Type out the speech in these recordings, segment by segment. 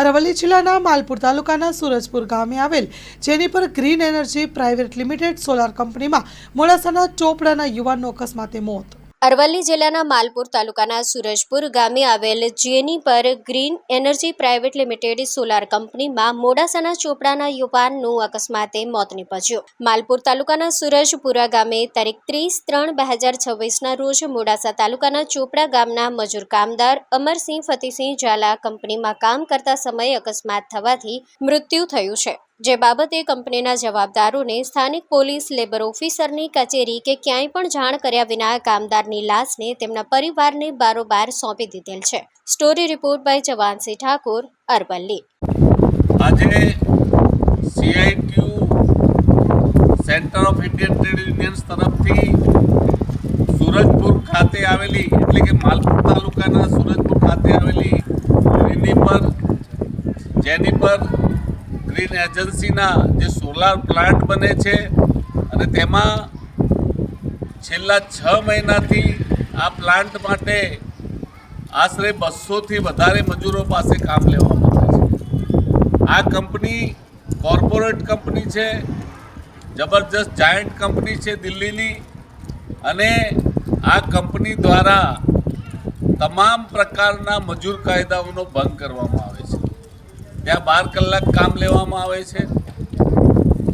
અરવલ્લી જિલ્લાના માલપુર તાલુકાના સુરજપુર ગામે આવેલ Jennifer green energy private limited solar કંપનીમાં મોડાસાના ચોપડાના યુવાનનું અકસ્માતે મોત. અરવલ્લી જિલ્લાના માલપુર તાલુકાના સુરજપુર ગામે આવેલ Jennifer green energy private limited solar કંપનીમાં મોડાસાના ચોપડાના યુવાનનું અકસ્માતે મોત નીપજ્યું. માલપુર તાલુકાના સુરજપુરા ગામે તારીખ 30/3/2026ના રોજ મોડાસા તાલુકાના ચોપડા ગામના મજૂર કામદાર અમરસિંહ ફતેસિંહ ઝાલા કંપનીમાં કામ કરતા સમયે અકસ્માત થવાથી મૃત્યુ થયું છે. જે બાબતે કંપનીના જવાબદારોને સ્થાનિક પોલીસ લેબર ઓફિસરની કચેરી કે ક્યાંય પણ જાણ કર્યા વિના કામદારની લાશને તેમના પરિવારને બારોબાર સોંપી દીધેલ છે. Story report by Jawansinh Thakor, Aravalli. આજે CITU centre of Indian trade unions તરફથી સુરજપુર ખાતે આવેલી એટલે કે માલપુર તાલુકાના સુરજપુર ખાતે આવેલી જેનિફર ગ્રીન એજન્સીના જે સોલાર પ્લાન્ટ બને છે અને તેમાં છેલ્લા 6 મહિનાથી આ પ્લાન્ટ માટે આશરે 200થી વધારે મજૂરો પાસે કામ લેવામાં આવે છે. આ કંપની કોર્પોરેટ કંપની છે, જબરજસ્ત જાયન્ટ કંપની છે દિલ્હીની, અને આ કંપની દ્વારા તમામ પ્રકારના મજૂર કાયદાઓનો ભંગ કરવામાં આવે છે. ત્યાં 12 કલાક કામ લેવામાં આવે છે.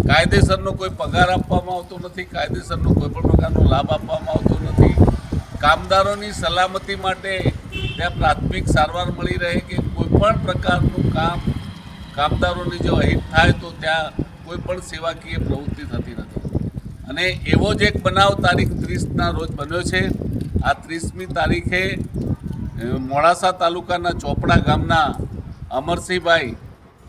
કાયદેસરનો કોઈ પગાર આપવામાં આવતો નથી, કાયદેસરનો કોઈ પણ પ્રકારનો લાભ આપવામાં આવતો નથી. કામદારોની સલામતી માટે ત્યાં પ્રાથમિક સારવાર મળી રહે કે કોઈ પણ પ્રકારનું કામદારોની જો અહિત થાય તો ત્યાં કોઈ પણ સેવાકીય પ્રવૃત્તિ થતી નથી. અને એવો જ એક બનાવ તારીખ 30ના રોજ બન્યો છે. આ 30મી તારીખે મોડાસા તાલુકાના ચોપડા ગામના અમરસિંહભાઈ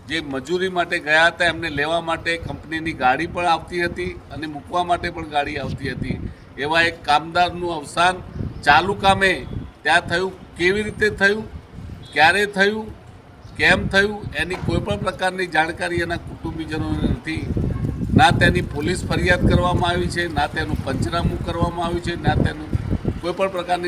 જે મજૂરી માટે ગયા હતા, એમને લેવા માટે કંપનીની ગાડી પણ આવતી હતી અને મૂકવા માટે પણ ગાડી આવતી હતી. એવા એક કામદારનું અવસાન ચાલુ કામે ત્યાં થયું. કેવી રીતે થયું, ક્યારે થયું, કેમ થયું, એની કોઈ પણ પ્રકારની જાણકારી એના કુટુંબીજનોને નથી. ના તેની પોલીસ ફરિયાદ કરવામાં આવી છે, ના તેનું પંચનામું કરવામાં આવ્યું છે, ના તેનું કોઈ પણ પ્રકારની